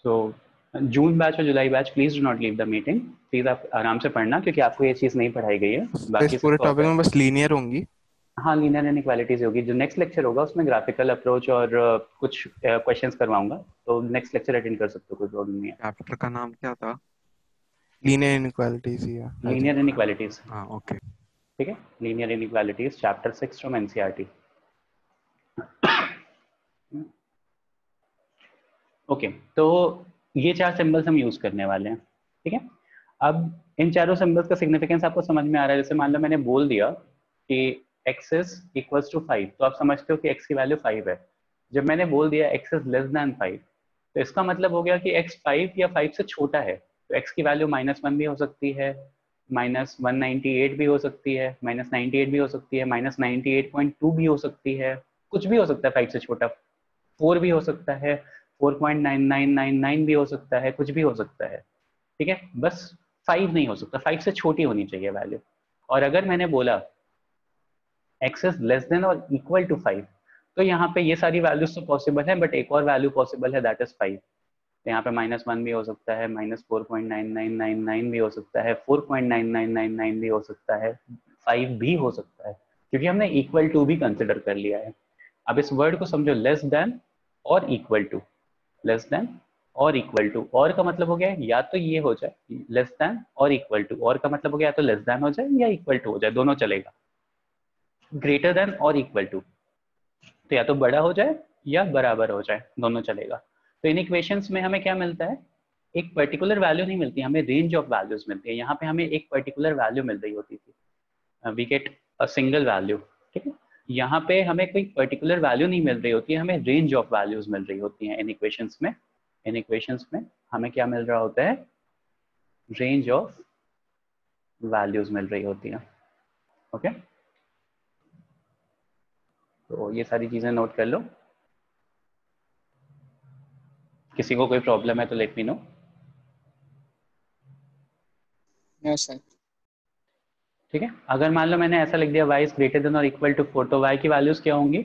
सो June batch और July batch, please do not leave the meeting. Please आप आराम से पढ़ना, क्योंकि आपको ये चीज़ नहीं पढ़ाई गई है, तो इस बाकी पूरे सबको आता टॉपिक है। में बस लीनियर होंगी? हाँ, लीनियर इनइक्वालिटीज होगी। जो नेक्स्ट लेक्चर होगा उसमें ग्राफिकल अप्रोच और कुछ क्वेश्चंस करवाऊंगा, तो नेक्स्ट लेक्चर अटेंड कर सकते हो, कोई प्रॉब्लम नहीं है। चैप्टर का नाम क्या था? लीनियर इनइक्वालिटीज ही है आई लीनियर थिंक। इनइक्वालिटीज। हाँ, ओके। ठीक है, linear inequalities, chapter 6 from NCERT. Okay, तो ये चार सिंबल्स हम यूज करने वाले हैं। ठीक है, अब इन चारों सिंबल्स का सिग्निफिकेंस आपको समझ में आ रहा है। जैसे मान लो मैंने बोल दिया कि x इज इक्वल्स टू 5, तो आप समझते हो कि x की वैल्यू 5 है। जब मैंने बोल दिया x इज लेस देन 5, तो इसका मतलब हो गया कि x 5 या 5 से छोटा है। तो x की वैल्यू -1 भी हो सकती है, -198 भी हो सकती है, -98 भी हो सकती है, -98.2 भी हो सकती है, कुछ भी हो सकता है 5 से छोटा। 4 भी हो सकता है, 4.9999 भी हो सकता है, कुछ भी हो सकता है। ठीक है, बस 5 नहीं हो सकता, 5 से छोटी होनी चाहिए वैल्यू। और अगर मैंने बोला x इज लेस देन और इक्वल टू 5, तो यहाँ पे ये सारी वैल्यूज तो पॉसिबल है, बट एक और वैल्यू पॉसिबल है, दैट इज 5। तो यहाँ पे -1 भी हो सकता है, -4.9999 भी हो सकता है, 4.9999 भी हो सकता है, 5 भी हो सकता है, क्योंकि हमने इक्वल टू भी कंसिडर कर लिया है। अब इस वर्ड को समझो, लेस देन और इक्वल टू। लेस देन और इक्वल टू, और का मतलब हो गया या तो ये हो जाए लेस देन और इक्वल टू, और का मतलब हो गया या तो लेस देन हो जाए या इक्वल टू हो जाए, दोनों चलेगा। ग्रेटर देन और इक्वल टू, तो या तो बड़ा हो जाए या बराबर हो जाए, दोनों चलेगा। तो इन इक्वेशंस में हमें क्या मिलता है, एक पर्टिकुलर वैल्यू नहीं मिलती, हमें रेंज ऑफ वैल्यूज मिलती है। यहाँ पे हमें एक पर्टिकुलर वैल्यू मिल रही होती थी, we get a single value. ठीक है, यहाँ पे हमें कोई पर्टिकुलर वैल्यू नहीं मिल रही होती है, हमें रेंज ऑफ वैल्यूज मिल रही होती हैं इन इक्वेशंस में। इन इक्वेशंस में हमें क्या मिल रहा होता है, रेंज ऑफ वैल्यूज मिल रही होती है। ओके, तो ये सारी चीजें नोट कर लो। किसी को कोई प्रॉब्लम है तो let me know. Yes sir. ठीक है, अगर मान लो मैंने ऐसा लिख दिया y इज ग्रेटर देन और इक्वल टू 4, तो y की वैल्यूज क्या होंगी,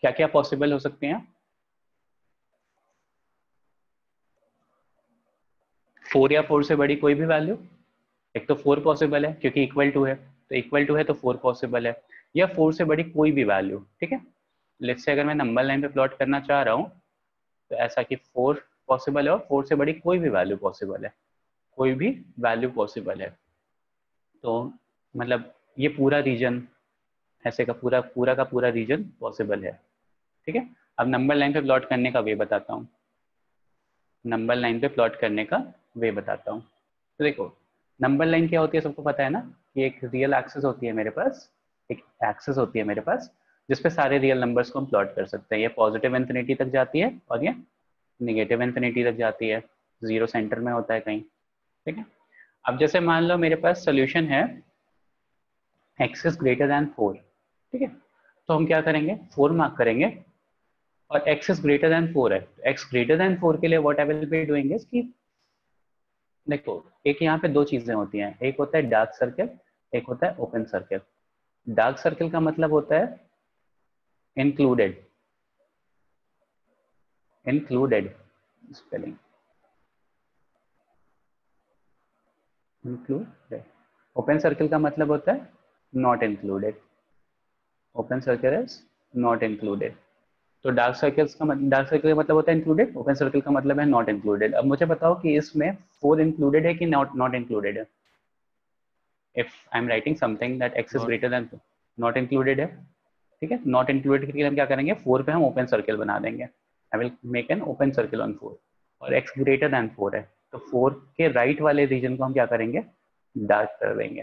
क्या क्या पॉसिबल हो सकते हैं? 4 या 4 से बड़ी कोई भी वैल्यू। एक तो 4 पॉसिबल है क्योंकि इक्वल टू है, तो इक्वल टू है तो 4 पॉसिबल है, या 4 से बड़ी कोई भी वैल्यू। ठीक है, लेट्स से अगर मैं नंबर लाइन पे प्लॉट करना चाह रहा हूँ, तो ऐसा कि 4 पॉसिबल है और 4 से बड़ी कोई भी वैल्यू पॉसिबल है, कोई भी वैल्यू पॉसिबल है। तो मतलब ये पूरा रीजन, ऐसे का पूरा पूरा का पूरा रीजन पॉसिबल है। ठीक है, अब नंबर लाइन पे प्लॉट करने का वे बताता हूँ। नंबर लाइन पे प्लॉट करने का वे बताता हूँ। तो देखो, नंबर लाइन क्या होती है सबको पता है ना, कि एक रियल एक्सिस होती है मेरे पास, एक एक्सिस होती है मेरे पास, जिसपे सारे रियल नंबर्स को हम प्लॉट कर सकते हैं। ये पॉजिटिव इन्फिनिटी तक जाती है और ये निगेटिव इन्फिनिटी तक जाती है, जीरो सेंटर में होता है कहीं। ठीक है, अब जैसे मान लो मेरे पास सोल्यूशन है x इज ग्रेटर देन 4। ठीक है, तो हम क्या करेंगे, 4 मार्क करेंगे, और x इज ग्रेटर देन 4 है, तो x ग्रेटर देन 4 के लिए what I will be doing is कि देखो, एक यहाँ पे दो चीजें होती हैं, एक होता है डार्क सर्कल, एक होता है ओपन सर्कल। डार्क सर्कल का मतलब होता है included, included spelling, included. Open circle का मतलब होता है not included, open circle is not included. तो डार्क सर्कल का मतलब होता है इंक्लूडेड, ओपन सर्कल का मतलब है नॉट इंक्लूडेड। अब मुझे बताओ कि इसमें 4 इंक्लूडेड है कि नॉट नॉट इंक्लूडेड है। If I am writing something that x is not. Greater than, not included है। ठीक है, नॉट इंक्लूडेड के लिए हम क्या करेंगे, 4 पे हम ओपन सर्कल बना देंगे, I will make an open circle on 4। और x ग्रेटर देन 4 है, तो 4 के राइट वाले रीजन को हम क्या करेंगे, डार्क कर देंगे।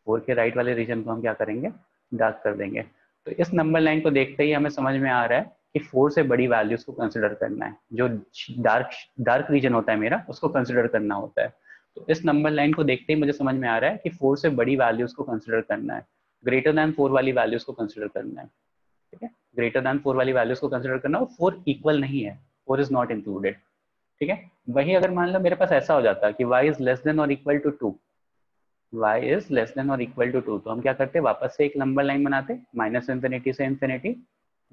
4 के राइट वाले रीजन को हम क्या करेंगे, डार्क कर देंगे। तो इस नंबर लाइन को देखते ही हमें समझ में आ रहा है कि 4 से बड़ी वैल्यूज को कंसिडर करना है, जो डार्क डार्क रीजन होता है मेरा, उसको कंसिडर करना होता है। तो इस नंबर लाइन को देखते ही मुझे समझ में आ रहा है कि 4 से बड़ी वैल्यूज को कंसिडर करना है, ग्रेटर देन 4 वाली वैल्यूज को कंसिडर करना है। ठीक है, ग्रेटर देन 4 वाली वैल्यूज को कंसिडर करना, और 4 इक्वल नहीं है, 4 इज नॉट इंक्लूडेड। ठीक है, वही अगर मान लो मेरे पास ऐसा हो जाता कि y इज लेस देन और equal to 2, y is less than और इक्वल टू 2, तो हम क्या करते, वापस से एक नंबर लाइन बनाते, माइनस इंफिनिटी से इंफिनिटी,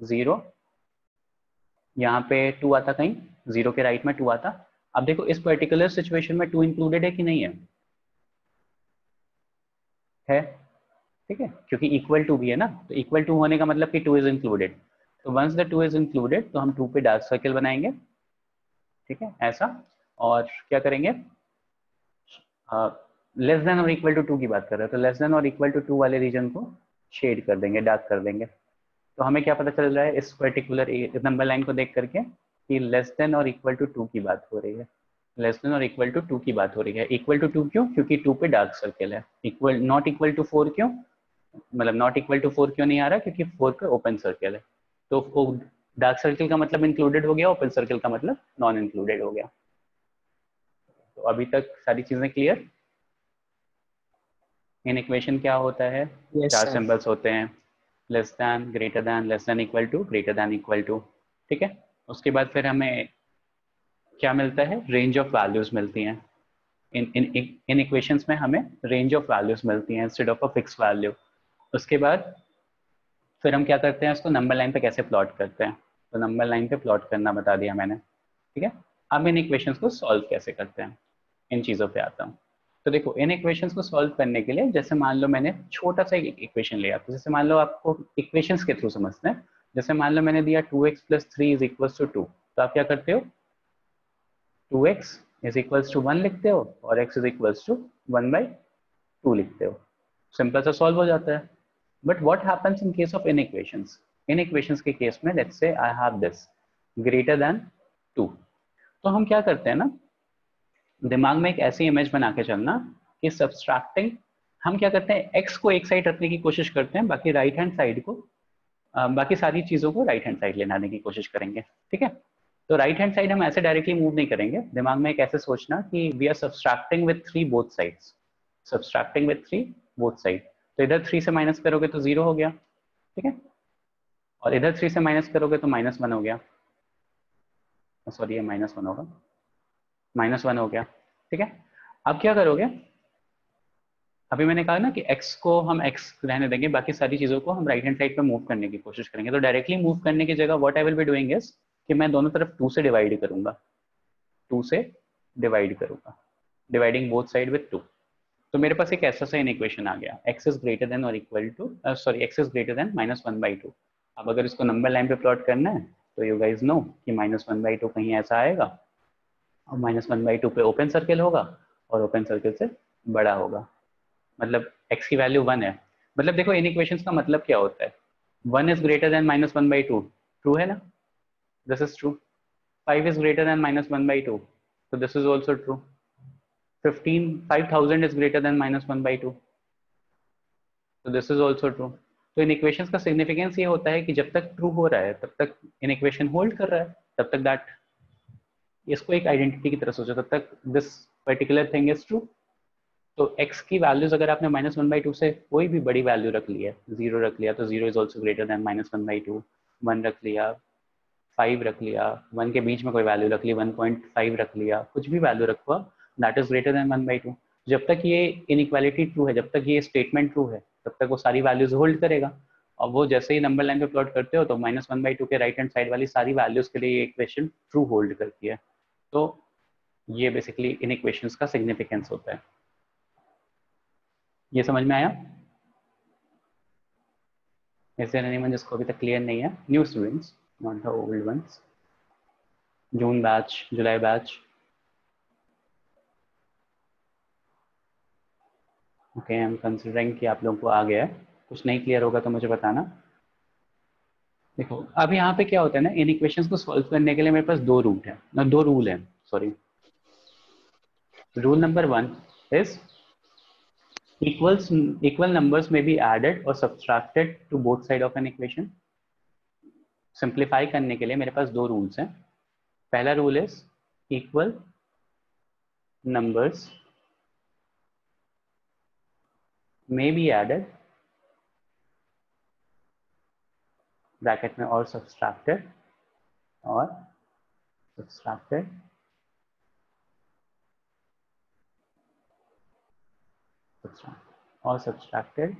0, यहाँ पे 2 आता कहीं, 0 के राइट में 2 आता। अब देखो इस पर्टिकुलर सिचुएशन में 2 इंक्लूडेड है कि नहीं है, ठीक है, क्योंकि इक्वल टू भी है ना, तो इक्वल टू होने का मतलब कि 2 इज इंक्लूडेड। तो वंस द 2 इज इंक्लूडेड तो हम 2 पे डार्क सर्किल बनाएंगे, ठीक है ऐसा। और क्या करेंगे, लेस देन और इक्वल टू 2 की बात कर रहे हैं, तो लेस देन और इक्वल टू 2 वाले रीजन को शेड कर देंगे, डार्क कर देंगे। तो हमें क्या पता चल रहा है इस पर्टिकुलर नंबर लाइन को देख करके कि लेस देन और इक्वल टू 2 की बात हो रही है, लेस देन और इक्वल टू 2 की बात हो रही है। इक्वल टू 2 क्यों, क्योंकि 2 पे डार्क सर्किल है। इक्वल नॉट इक्वल टू 4 क्यों, मतलब नॉट इक्वल टू 4 क्यों नहीं आ रहा, क्योंकि 4 पे ओपन सर्किल है। तो डार्क सर्किल का मतलब इंक्लूडेड हो गया, ओपन सर्किल का मतलब नॉन इंक्लूडेड हो गया। तो अभी तक सारी चीजें क्लियर। इन इक्वेशन क्या होता है, यस चार सर। सिंबल्स होते हैं, less than, greater than, less than equal to, greater than equal to, ठीक है। उसके बाद फिर हमें क्या मिलता है, रेंज ऑफ वैल्यूज मिलती हैं। इन इक्वेशंस में हमें रेंज ऑफ वैल्यूज मिलती हैं instead of a fix value. उसके बाद फिर हम क्या करते हैं, इसको नंबर लाइन पे कैसे प्लॉट करते हैं, तो नंबर लाइन पे प्लॉट करना बता दिया मैंने, ठीक है। अब इन इक्वेशंस को सॉल्व कैसे करते हैं, इन चीज़ों पे आता हूँ। तो देखो इन इक्वेशंस को सॉल्व करने के लिए, जैसे मान लो मैंने छोटा सा एक इक्वेशन लिया, तो जैसे मान लो आपको इक्वेशंस के थ्रू समझते हैं। जैसे मान लो मैंने दिया 2x + 3 इज इक्वल्स टू 2, तो आप क्या करते हो, 2x इज इक्वल्स टू 1 लिखते हो और x इज इक्वल्स टू 1/2 लिखते हो। सिंपल सा सॉल्व हो जाता है। But what happens in case of in equations, in equations के केस में let's say I have this greater than 2, तो हम क्या करते हैं ना, दिमाग में एक ऐसी इमेज बना के चलना कि सब्सट्रैक्टिंग, हम क्या करते हैं x को एक साइड रखने की कोशिश करते हैं, बाकी राइट हैंड साइड को, बाकी सारी चीजों को राइट हैंड साइड ले आने की कोशिश करेंगे, ठीक है। तो राइट हैंड साइड हम ऐसे डायरेक्टली मूव नहीं करेंगे, दिमाग में एक ऐसे सोचना कि we are subtracting with 3 both sides, subtracting with 3 both side. तो इधर 3 से माइनस करोगे तो 0 हो गया, ठीक है, और इधर 3 से माइनस करोगे तो -1 हो गया, सॉरी ये -1 होगा, -1 हो गया, ठीक है। अब क्या करोगे, अभी मैंने कहा ना कि x को हम x रहने देंगे, बाकी सारी चीजों को हम राइट हैंड साइड पे मूव करने की कोशिश करेंगे। तो डायरेक्टली मूव करने की जगह what I will be doing is कि मैं दोनों तरफ 2 से डिवाइड करूंगा, 2 से डिवाइड करूंगा, डिवाइडिंग बोथ साइड विथ 2। तो मेरे पास एक ऐसा सा इक्वेशन आ गया, x इज ग्रेटर देन और equal to, sorry x is greater than -1/2। अब अगर इसको नंबर लाइन पे प्लॉट करना है तो यू गाइज नो कि -1/2 कहीं ऐसा आएगा, और -1/2 पे ओपन सर्किल होगा, और ओपन सर्किल से बड़ा होगा, मतलब x की वैल्यू 1 है। मतलब देखो इन इक्वेशंस का मतलब क्या होता है, 1 इज ग्रेटर देन -1/2, ट्रू है ना, this is true. 5 is greater than -1/2, तो this is also true. 5000 is greater than -1/2, तो दिस इज ऑल्सो ट्रू। तो इन इक्वेशंस का सिग्निफिकेंस ये होता है कि जब तक ट्रू हो रहा है तब तक इन इक्वेशन होल्ड कर रहा है, तब तक दैट, इसको एक आइडेंटिटी की तरह सोचो, तब तक this particular thing is true. तो x की वैल्यूज अगर आपने -1/2 से कोई भी बड़ी वैल्यू रख ली है, 0 रख लिया तो 0 इज ऑल्सो ग्रेटर देन -1/2, 1 रख लिया, 5 रख लिया, 1 के बीच में कोई वैल्यू रख ली, 1.5 रख लिया, कुछ भी वैल्यू रखो, दैट इज ग्रेटर देन 1/2। जब तक ये इनइक्वालिटी ट्रू है, जब तक ये स्टेटमेंट ट्रू है, तब तक वो सारी वैल्यूज होल्ड करेगा। और वो जैसे ही नंबर लाइन पे प्लॉट करते हो तो -1/2 के राइट हैंड साइड वाली सारी वैल्यूज के लिए ये इक्वेशन ट्रू होल्ड करती है। तो ये बेसिकली इन इक्वेशंस का सिग्निफिकेंस होता है। ये समझ में आया? Is there anyone जिसको अभी तक क्लियर नहीं है? New students, not the old ones, June batch, July batch. Okay, I am considering कि आप लोगों को आ गया है। कुछ नहीं क्लियर होगा तो मुझे बताना। देखो अब यहाँ पे क्या होता है ना, इन इक्वेशंस को सॉल्व करने के लिए मेरे पास दो रूट है ना, दो रूल है, sorry. Rule number 1 is equal numbers may be added or subtracted to both side of an equation। Simplify करने के लिए मेरे पास दो रूल्स हैं। पहला rule is equal numbers may be added bracket में और सब्सट्रैक्टेड, और सब्सट्रैक्टेड और subtracted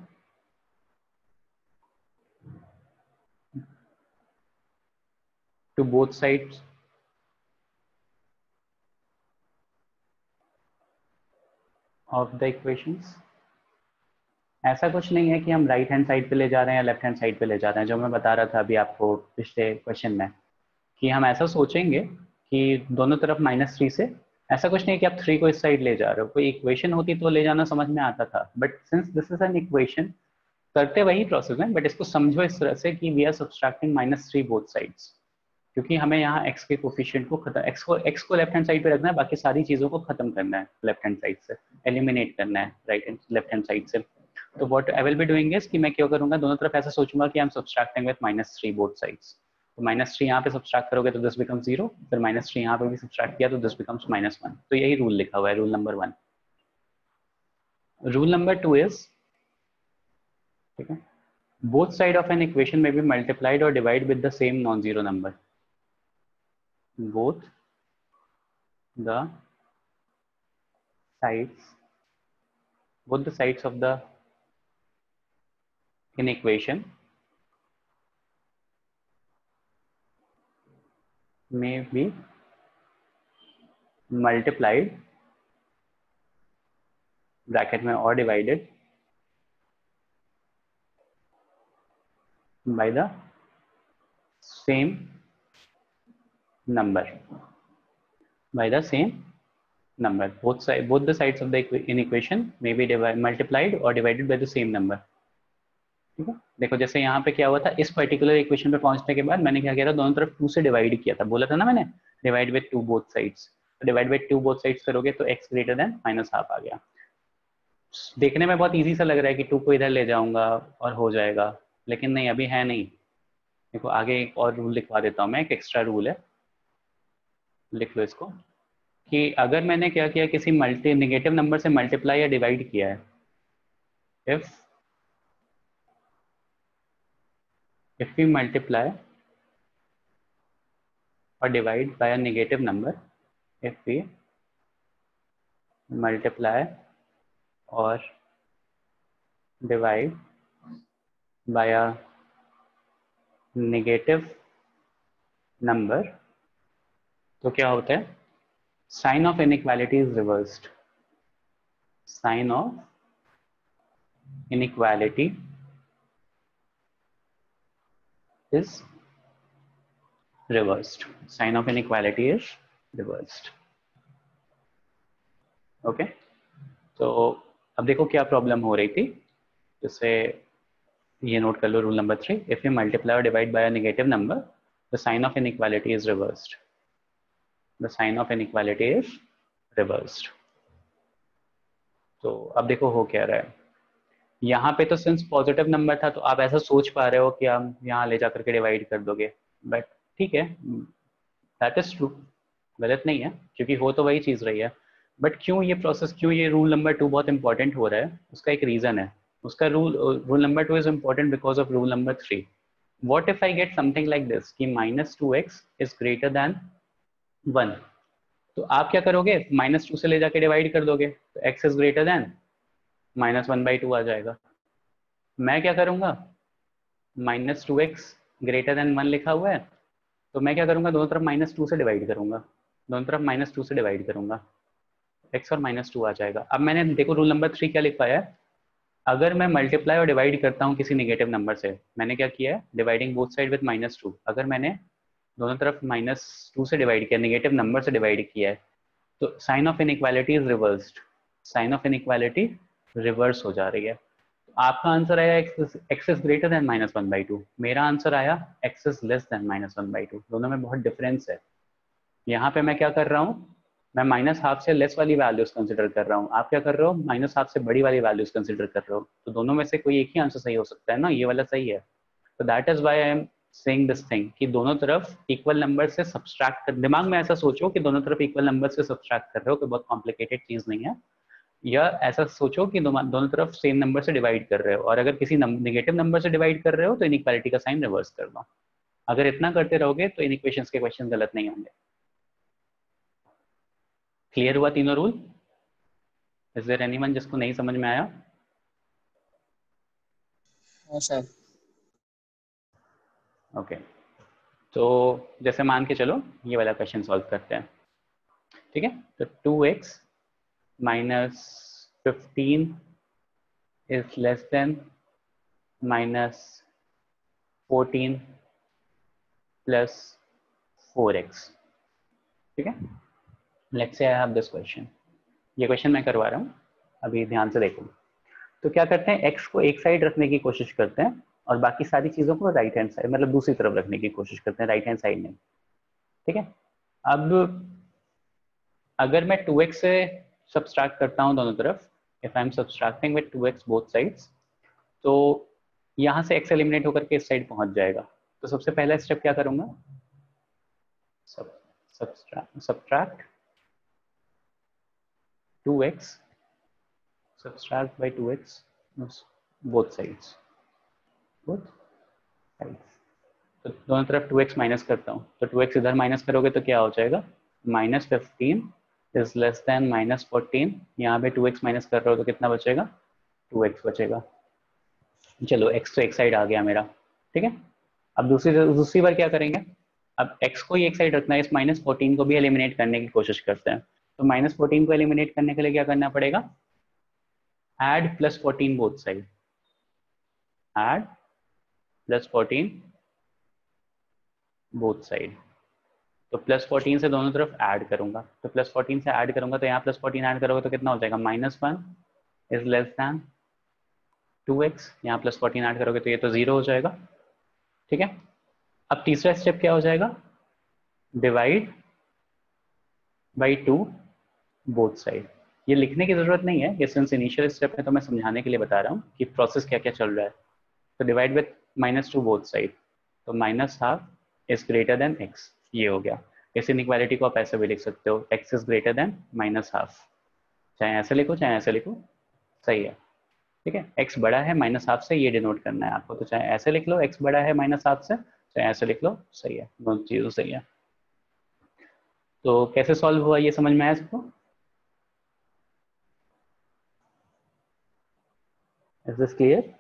to both sides of the equations. ऐसा कुछ नहीं है कि हम राइट हैंड साइड पे ले जा रहे हैं या लेफ्ट हैंड साइड पे ले जा रहे हैं, जो मैं बता रहा था अभी आपको पिछले क्वेश्चन में, कि हम ऐसा सोचेंगे कि दोनों तरफ -3 से, ऐसा कुछ नहीं कि आप 3 को इस साइड ले जा रहे हो, कोई इक्वेशन होती तो ले जाना समझ में आता था, but since this is an equation, करते वही प्रोसेस है, बट इसको समझो इस तरह से कि we are subtracting -3 both sides, क्योंकि हमें यहाँ x के कोफिशिएंट को खत्म, x को लेफ्ट हैंड साइड पे रखना है, बाकी सारी चीजों को खत्म करना है लेफ्ट हैंड साइड से, एलिमिनेट करना है right hand left hand side से। तो what I will be doing is कि मैं क्या करूंगा, दोनों तरफ ऐसा सोचूंगा कि I am subtracting with -3 both sides. तो -3 यहाँ पे सब्सट्रैक्ट करोगे तो दिस बिकम्स 0, फिर -3 यहाँ पे भी सब्सट्रैक्ट किया तो दिस बिकम्स -1। तो यही रूल लिखा हुआ है, rule number 1। Rule number 2 is, ठीक है, both side of an equation may be multiplied or divided with the same non-zero number. Both the sides, both the sides of the in equation may be multiplied bracket में or divided by the same number, by the same number. Both the sides of the in equation may be multiplied or divided by the same number. ठीक है, देखो जैसे यहाँ पे क्या हुआ था, इस पर्टिकुलर इक्वेशन पे पहुंचने के बाद मैंने क्या किया था, दोनों तरफ 2 से डिवाइड किया था, बोला था ना मैंने, डिवाइड विद 2 बोथ साइड्स। तो डिवाइड विद 2 बोथ साइड्स करोगे तो x ग्रेटर देन -12 आ गया। देखने में बहुत इजी सा लग रहा है कि 2 को इधर ले जाऊंगा और हो जाएगा, लेकिन नहीं, अभी है नहीं। देखो आगे एक और रूल लिखवा देता हूँ मैं, एक एक्स्ट्रा रूल है, लिख लो इसको, कि अगर मैंने क्या किया, किसी नेगेटिव नंबर से मल्टीप्लाई या डिवाइड किया है, if we multiply or divide by a negative number, if we multiply or divide by a negative number, तो क्या होता है, sign of inequality is reversed, sign of inequality is reversed, sign of inequality is reversed. Okay, तो अब देखो क्या problem हो रही थी, जैसे ये नोट कर लो rule number 3, if you multiply और divide by a negative number the sign of inequality is reversed, the sign of inequality is reversed. तो अब देखो हो क्या रहा है, यहाँ पे तो सिंस पॉजिटिव नंबर था तो आप ऐसा सोच पा रहे हो कि हम यहाँ ले जाकर के डिवाइड कर दोगे, बट ठीक है, दैट इज ट्रू, गलत नहीं है, क्योंकि हो तो वही चीज रही है। बट क्यों ये प्रोसेस, क्यों ये रूल नंबर 2 बहुत इंपॉर्टेंट हो रहा है, उसका एक रीजन है। उसका rule number 2 is important because of rule number 3। What if I get something like this कि -2x इज ग्रेटर देन 1, तो आप क्या करोगे, -2 से ले जाके डिवाइड कर दोगे, तो x इज ग्रेटर देन -1/2 आ जाएगा। मैं क्या करूंगा, -2x ग्रेटर देन 1 लिखा हुआ है, तो मैं क्या करूंगा, दोनों तरफ -2 से डिवाइड करूंगा, दोनों तरफ -2 से डिवाइड करूंगा, x और -2 आ जाएगा। अब मैंने देखो रूल नंबर 3 क्या लिख पाया है, अगर मैं मल्टीप्लाई और डिवाइड करता हूँ किसी नेगेटिव नंबर से, मैंने क्या किया है, डिवाइडिंग बोथ साइड विद -2, अगर मैंने दोनों तरफ -2 से डिवाइड किया, नेगेटिव नंबर से डिवाइड किया है, तो sign of inequality is reversed, sign of inequality reverse हो जा रही है। आपका आंसर आया x इज ग्रेटर देन -1/2, मेरा आंसर आया x इज लेस देन -1/2, दोनों में बहुत डिफरेंस है। यहाँ पे मैं क्या कर रहा हूँ, मैं -12 से लेस वाली वैल्यूज कंसिडर कर रहा हूँ, आप क्या कर रहे हो, -12 से बड़ी वाली वैल्यूज कंसिडर कर रहे हो, तो दोनों में से कोई एक ही आंसर सही हो सकता है ना, ये वाला सही है। तो that is why I am saying this thing कि दोनों तरफ इक्वल नंबर से सब्सट्रैक्ट कर, दिमाग में ऐसा सोचो कि दोनों तरफ इक्वल नंबर से सब्सट्रैक्ट कर रहे हो, कोई बहुत कॉम्प्लिकेटेड चीज नहीं है, या ऐसा सोचो कि दोनों तरफ सेम नंबर से डिवाइड कर रहे हो, और अगर किसी नेगेटिव नंबर से डिवाइड कर रहे हो तो इनइक्वालिटी का साइन रिवर्स कर दो। अगर इतना करते रहोगे तो इन इक्वेशंस के क्वेश्चन गलत नहीं होंगे। क्लियर हुआ तीनों रूल? इज देयर एनीवन जिसको नहीं समझ में आया? हाँ सर। ओके, तो जैसे मान के चलो ये वाला क्वेश्चन सॉल्व करते हैं, ठीक है। तो 2x 15 is less than minus 14 plus 4x. ठीक है, let's say I have this question, ये क्वेश्चन मैं करवा रहा हूँ, अभी ध्यान से देखो। तो क्या करते हैं, x को एक साइड रखने की कोशिश करते हैं और बाकी सारी चीजों को राइट हैंड साइड, मतलब दूसरी तरफ रखने की कोशिश करते हैं, राइट हैंड साइड में। ठीक है, अब अगर मैं 2x से सब्सट्रैक्ट करता हूँ दोनों तरफ, if I am subtracting with 2x both sides, तो यहाँ से x एलिमिनेट होकर के इस साइड पहुंच जाएगा। तो सबसे पहला स्टेप क्या करूंगा, subtract 2x, subtract by 2x both sides, तो दोनों तरफ 2x माइनस करता हूँ, तो 2x इधर माइनस करोगे तो क्या हो जाएगा, -15 इज लेस देन -14, यहाँ पे 2x माइनस कर रहे हो तो कितना बचेगा, 2x बचेगा। चलो x तो एक साइड आ गया मेरा। ठीक है, अब दूसरी बार क्या करेंगे, अब x को ही एक साइड रखना है, इस -14 को भी एलिमिनेट करने की कोशिश करते हैं। तो -14 को एलिमिनेट करने के लिए क्या करना पड़ेगा, add +14 both side, add +14 both side, तो +14 से दोनों तरफ ऐड करूंगा, तो +14 से ऐड करूंगा तो यहाँ +14 ऐड करोगे तो कितना हो जाएगा, -1 इज लेस दैन 2x, यहाँ +14 ऐड करोगे तो ये तो 0 हो जाएगा। ठीक है, अब तीसरा स्टेप क्या हो जाएगा, डिवाइड बाई 2 बोथ साइड। ये लिखने की जरूरत नहीं है, ये सिंस इनिशियल स्टेप है तो मैं समझाने के लिए बता रहा हूँ कि प्रोसेस क्या क्या चल रहा है। तो डिवाइड विथ -2 बोथ साइड, तो -12 इज ग्रेटर देन x, ये हो गया। इस इनइक्वालिटी को आप ऐसे भी लिख सकते हो, x इज ग्रेटर देन -12, चाहे ऐसे लिखो चाहे ऐसे लिखो, सही है। ठीक है, x बड़ा है -12 से, ये डिनोट करना है आपको, तो चाहे ऐसे लिख लो x बड़ा है -7 से, चाहे ऐसे लिख लो, सही है, दोनों चीज़ें सही है। तो कैसे सॉल्व हुआ ये समझ में आया सबको, is this clear?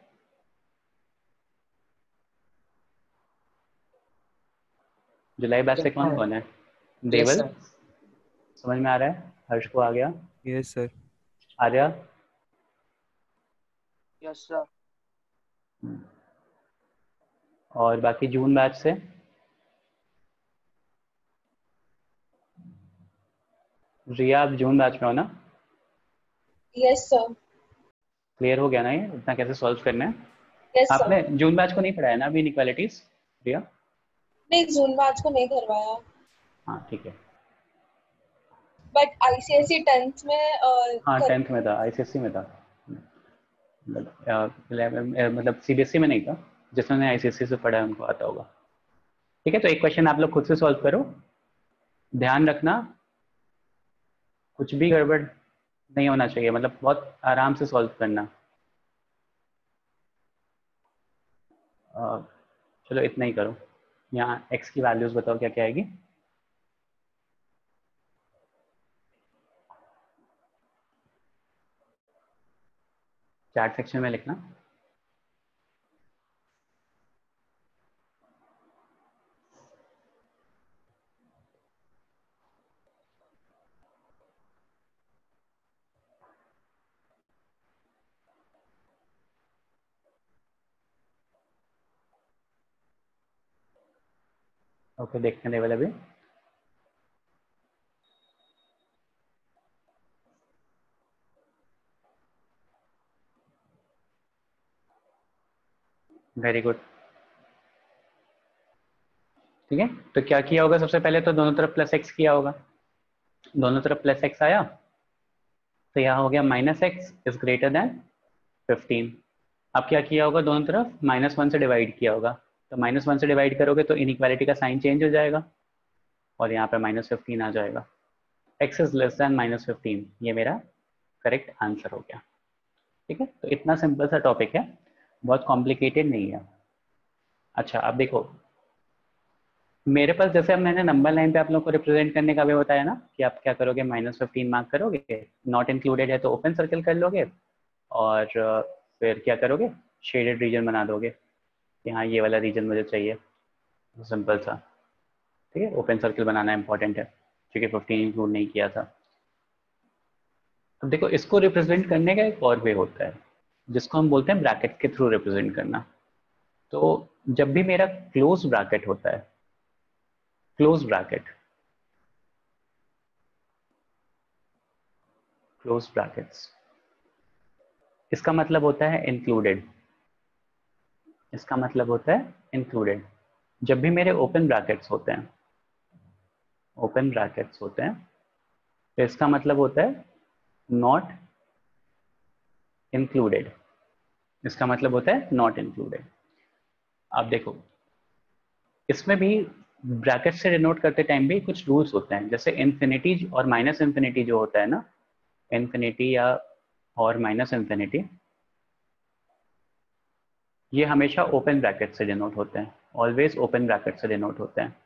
July batch से कौन कौन है, यस देवल सर। समझ में आ रहा है, हर्ष को आ गया, yes sir. Arya, yes sir. और बाकी जून बैच से, रिया आप जून बैच में हो ना, यस सर। क्लियर हो गया ना ये इतना कैसे सॉल्व करना है? Yes sir. आपने जून बैच को नहीं पढ़ाया ना अभी इनइक्वालिटीज, रिया? नहीं, जून बैच को नहीं करवाया, हाँ ठीक है, बट आईसीएसई 10th में हाँ 10th में था, आईसीएसई में था, मतलब सीबीएसई में नहीं था, जिसने आईसीएसई से पढ़ा है उनको आता होगा। ठीक है, तो एक क्वेश्चन आप लोग खुद से सॉल्व करो, ध्यान रखना कुछ भी गड़बड़ नहीं होना चाहिए, मतलब बहुत आराम से सॉल्व करना। चलो इतना ही करो, यहाँ x की वैल्यूज बताओ क्या क्या आएगी, चैट सेक्शन में लिखना। ओके, देखने दे वाले भी, वेरी गुड। ठीक है, तो क्या किया होगा, सबसे पहले तो दोनों तरफ +x किया होगा, दोनों तरफ +x आया तो यहाँ हो गया -x इज ग्रेटर देन 15। अब क्या किया होगा, दोनों तरफ -1 से डिवाइड किया होगा, तो -1 से डिवाइड करोगे तो इनइक्वालिटी का साइन चेंज हो जाएगा और यहाँ पे -15 आ जाएगा, x इज लेस देन -15, ये मेरा करेक्ट आंसर हो गया। ठीक है, तो इतना सिंपल सा टॉपिक है, बहुत कॉम्प्लिकेटेड नहीं है। अच्छा अब देखो, मेरे पास जैसे अब मैंने नंबर लाइन पे आप लोगों को रिप्रेजेंट करने का भी बताया ना कि आप क्या करोगे, -15 मार्क करोगे, नॉट इंक्लूडेड है तो ओपन सर्कल कर लोगे, और फिर क्या करोगे, शेडेड रीजन बना दोगे, यहाँ ये वाला रीजन मुझे चाहिए, सिंपल सा। ठीक है, ओपन सर्कल बनाना इंपॉर्टेंट है क्योंकि 15 इंक्लूड नहीं किया था। अब देखो इसको रिप्रेजेंट करने का एक और वे होता है जिसको हम बोलते हैं ब्रैकेट के थ्रू रिप्रेजेंट करना। तो जब भी मेरा क्लोज ब्रैकेट होता है, क्लोज ब्रैकेट, क्लोज ब्रैकेट्स, इसका मतलब होता है इंक्लूडेड, इसका मतलब होता है इंक्लूडेड। जब भी मेरे ओपन ब्रैकेट्स होते हैं, ओपन ब्रैकेट्स होते हैं, तो इसका मतलब होता है नॉट इंक्लूडेड, इसका मतलब होता है नॉट इंक्लूडेड। आप देखो इसमें भी ब्रैकेट से डिनोट करते टाइम भी कुछ रूल्स होते हैं, जैसे इन्फिनिटी और माइनस इन्फिनिटी जो होता है ना, इन्फिनिटी या और माइनस इन्फिनिटी, ये हमेशा ओपन ब्रैकेट से डिनोट होते हैं, ऑलवेज ओपन ब्रैकेट से डिनोट होते हैं।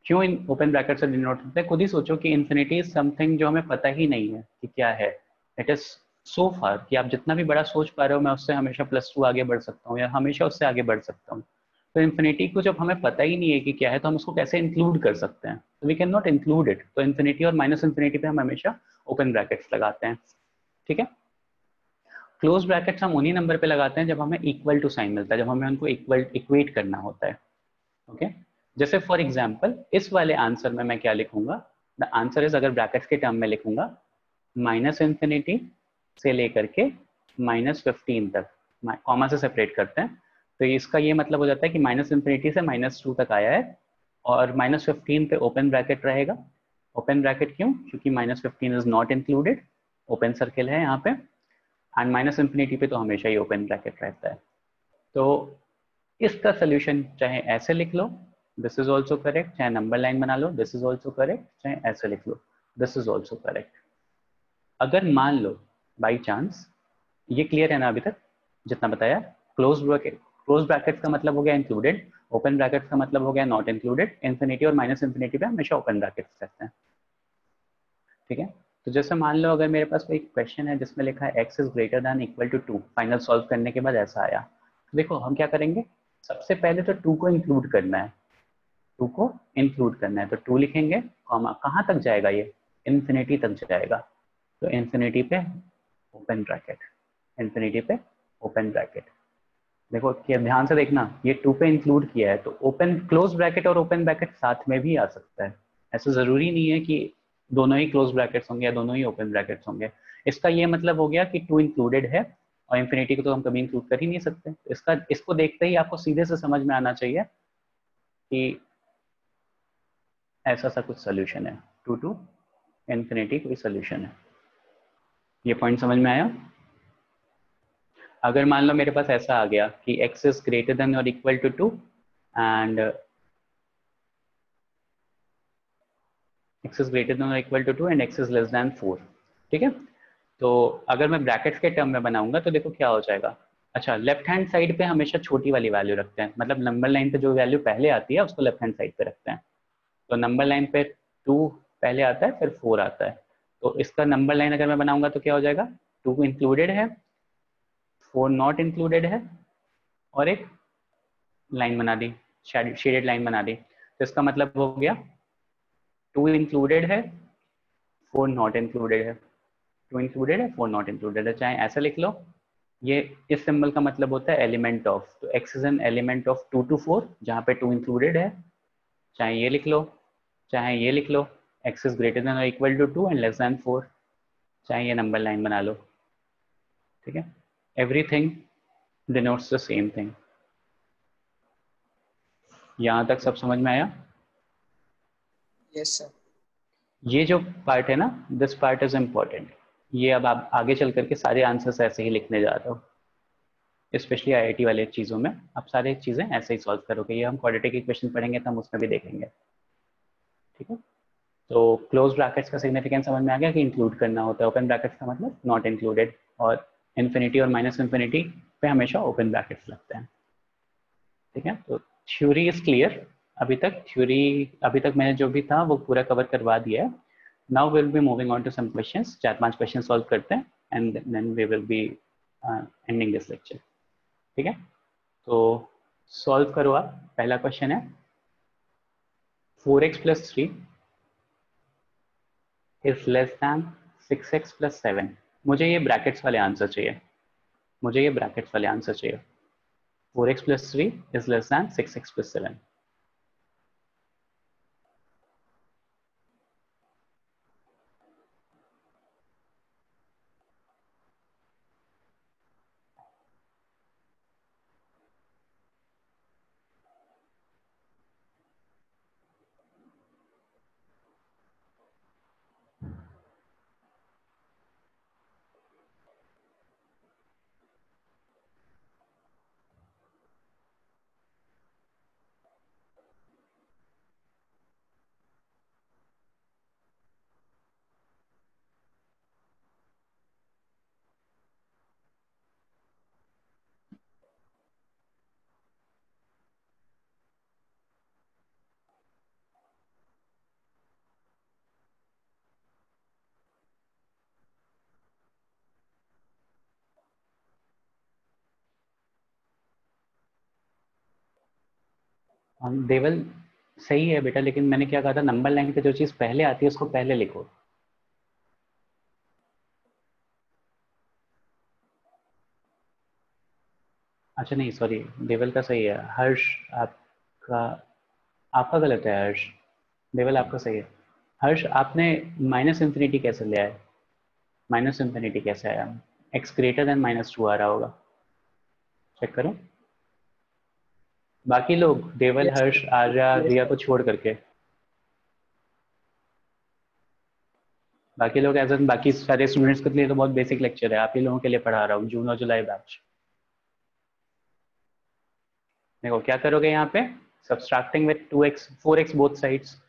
क्यों इन ओपन ब्रैकेट से डिनोट होते हैं? खुद ही सोचो कि इन्फिनिटी इज समथिंग जो हमें पता ही नहीं है कि क्या है। इट इज सो फार कि आप जितना भी बड़ा सोच पा रहे हो मैं उससे हमेशा +2 आगे बढ़ सकता हूँ या हमेशा उससे आगे बढ़ सकता हूँ। तो इन्फिनिटी को जब हमें पता ही नहीं है कि क्या है तो हम उसको कैसे इंक्लूड कर सकते हैं? तो we can not include it. तो इन्फिनिटी और माइनस इन्फिनिटी पे हम हमेशा ओपन ब्रैकेट्स लगाते हैं, ठीक है। क्लोज ब्रैकेट्स हम उन्हीं नंबर पे लगाते हैं जब हमें इक्वल टू साइन मिलता है, जब हमें उनको इक्वेट करना होता है, ओके। जैसे फॉर एग्जाम्पल इस वाले आंसर में मैं क्या लिखूंगा, द आंसर इज, अगर ब्रैकेट्स के टर्म में लिखूंगा, माइनस इन्फिनिटी से लेकर के -15 तक, कॉमा से सेपरेट करते हैं, तो इसका ये मतलब हो जाता है कि माइनस इन्फिनिटी से -2 तक आया है और -15 पे ओपन ब्रैकेट रहेगा। ओपन ब्रैकेट क्यों? क्योंकि -15 is not included, open circle है यहाँ पे, एंड माइनस इन्फिनिटी पे तो हमेशा ही ओपन ब्रैकेट रहता है। तो इसका सोल्यूशन चाहे ऐसे लिख लो, दिस इज ऑल्सो करेक्ट, चाहे नंबर लाइन बना लो, दिस इज ऑल्सो करेक्ट, चाहे ऐसे लिख लो, दिस इज ऑल्सो करेक्ट। अगर मान लो बाई चांस, ये क्लियर है ना अभी तक जितना बताया? क्लोज ब्रैकेट, क्लोज ब्रैकेट का मतलब हो गया इंक्लूडेड, ओपन ब्रैकेट का मतलब हो गया नॉट इंक्लूडेड, इन्फिनिटी और माइनस इन्फिनिटी पे हमेशा ओपन ब्रैकेट्स रहते हैं, ठीक है। तो जैसे मान लो अगर मेरे पास कोई क्वेश्चन है जिसमें लिखा है x is greater than equal to 2, final solve करने के बाद ऐसा आया, तो देखो हम क्या करेंगे, सबसे पहले तो 2 को इंक्लूड करना है, 2 को इंक्लूड करना है, तो 2 लिखेंगे, कॉमा कहाँ तक जाएगा ये, इन्फिनिटी तक जाएगा, तो इन्फिनिटी पे ओपन ब्रैकेट, इन्फिनिटी पे ओपन ब्रैकेट। देखो कि ध्यान से देखना, ये 2 पे इंक्लूड किया है तो ओपन, क्लोज ब्रैकेट और ओपन ब्रैकेट साथ में भी आ सकता है, ऐसा जरूरी नहीं है कि दोनों ही क्लोज ब्रैकेट्स होंगे या दोनों ही ओपन ब्रैकेट्स होंगे। इसका ये मतलब हो गया कि 2 इंक्लूडेड है और इन्फिनिटी को तो हम कभी इंक्लूड कर ही नहीं सकते। इसका, इसको देखते ही आपको सीधे से समझ में आना चाहिए कि ऐसा सा कुछ सोल्यूशन है, 2 टू इन्फिनिटी कोई सोल्यूशन है। ये पॉइंट समझ में आया? अगर मान लो मेरे पास ऐसा आ गया कि x इज ग्रेटर देन और equal to 2 and x is greater than और equal to 2 and x is less than 4, ठीक है। तो अगर मैं ब्रैकेट्स के टर्म में बनाऊंगा तो देखो क्या हो जाएगा। अच्छा, लेफ्ट हैंड साइड पे हमेशा छोटी वाली वैल्यू रखते हैं, मतलब नंबर लाइन पे जो वैल्यू पहले आती है उसको लेफ्ट हैंड साइड पे रखते हैं। तो नंबर लाइन पे 2 पहले आता है फिर 4 आता है, तो इसका नंबर लाइन अगर मैं बनाऊंगा तो क्या हो जाएगा, 2 इंक्लूडेड है, 4 नॉट इंक्लूडेड है, और एक लाइन बना दी, शेडेड लाइन बना दी, तो इसका मतलब हो गया 2 इंक्लूडेड है, 4 नॉट इंक्लूडेड है, 2 इंक्लूडेड है, 4 नॉट इंक्लूडेड है, चाहे ऐसा लिख लो। ये इस सिंबल का मतलब होता है एलिमेंट ऑफ, तो x is an element of 2 to 4 जहाँ पे 2 इंक्लूडेड है, चाहे ये लिख लो, चाहे ये लिख लो, x इज ग्रेटर देन और equal to 2 and less than 4, चाहे ये नंबर लाइन बना लो, ठीक है। Everything denotes the same thing. यहाँ तक सब समझ में आया? Yes sir. ये जो पार्ट है ना, दिस पार्ट इज इम्पोर्टेंट। ये अब आप आगे चल करके सारे आंसर्स ऐसे ही लिखने जा रहे हो, स्पेशली आईआईटी वाले चीज़ों में आप सारी चीज़ें ऐसे ही सॉल्व करोगे। ये हम क्वाड्रेटिक इक्वेशन पढ़ेंगे तो हम उसमें भी देखेंगे, ठीक है। तो क्लोज ब्रैकेट्स का सिग्निफिकेंस समझ में आ गया कि इंक्लूड करना होता है, ओपन ब्रैकेट्स का मतलब नॉट इंक्लूडेड, और इन्फिनिटी और माइनस इन्फिनिटी पे हमेशा ओपन ब्रैकेट्स लगते हैं, ठीक है। तो थ्योरी इज क्लियर, अभी तक थ्योरी, अभी तक मैंने जो भी था वो पूरा कवर करवा दिया है। Now will be moving on to some questions, 4-5 question solve करते हैं and then we will be ending this lecture, ठीक है। तो सॉल्व करो आप। पहला क्वेश्चन है 4x + 3 is less than 6x + 7, मुझे ये ब्रैकेट्स वाले आंसर चाहिए, मुझे ये ब्रैकेट्स वाले आंसर चाहिए। 4x + 3 is less than 6x + 7। देवल सही है बेटा, लेकिन मैंने क्या कहा था, नंबर लाइन पे जो चीज पहले आती है उसको पहले लिखो। अच्छा नहीं, सॉरी, देवल का सही है। हर्ष आपका आपका गलत है हर्ष। देवल आपका सही है। हर्ष आपने माइनस इंफिनिटी कैसे लिया है? माइनस इंफिनिटी कैसे आया? x ग्रेटर देन -2 आ रहा होगा, चेक करो। बाकी लोग, देवल, Yes, हर्ष, sir. आर्या, Yes, रिया sir. को छोड़ करके बाकी लोग एज एन बाकी सारे स्टूडेंट्स के लिए तो बहुत बेसिक लेक्चर है, आप ही लोगों के लिए पढ़ा रहा हूँ, जून और जुलाई बैच। देखो क्या करोगे यहाँ पे, subtracting with 2x 4x both sides,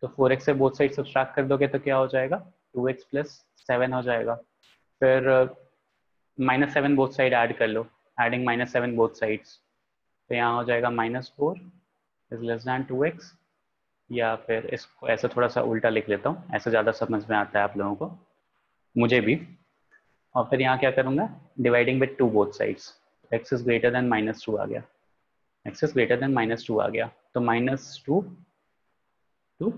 तो 4x से बोथ साइड सब्सट्रैक्ट कर दोगे तो क्या हो जाएगा, 2x + 7 हो जाएगा। फिर -7 बोथ साइड ऐड कर लो, एडिंग -7 बोथ साइड्स, तो यहाँ हो जाएगा -4 इज लेस दैन 2x। या फिर इसको ऐसे थोड़ा सा उल्टा लिख लेता हूँ, ऐसे ज़्यादा समझ में आता है आप लोगों को, मुझे भी। और फिर यहाँ क्या करूँगा, dividing with 2 both sides, x is greater then -2 आ गया, x इज ग्रेटर देन -2 आ गया, तो -2 टू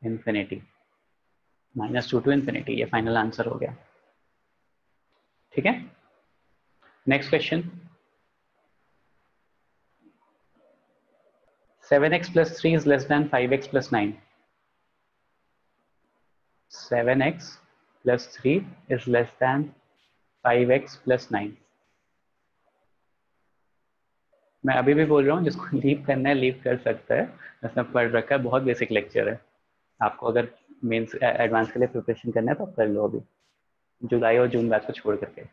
इन्फिनिटी, -2 टू इन्फिनिटी, ये फाइनल आंसर हो गया। ठीक है, next question. 7x + 3 is less than 5x + 9। 7x + 3 is less than 5x + 9। मैं अभी भी बोल रहा हूँ, जिसको लीव करना है लीव कर सकता है, उसने पढ़ रखा है, बहुत बेसिक लेक्चर है। आपको अगर मेंस एडवांस के लिए प्रिपरेशन करना है तो कर लो अभी, जुलाई और जून बैच को छोड़ करके।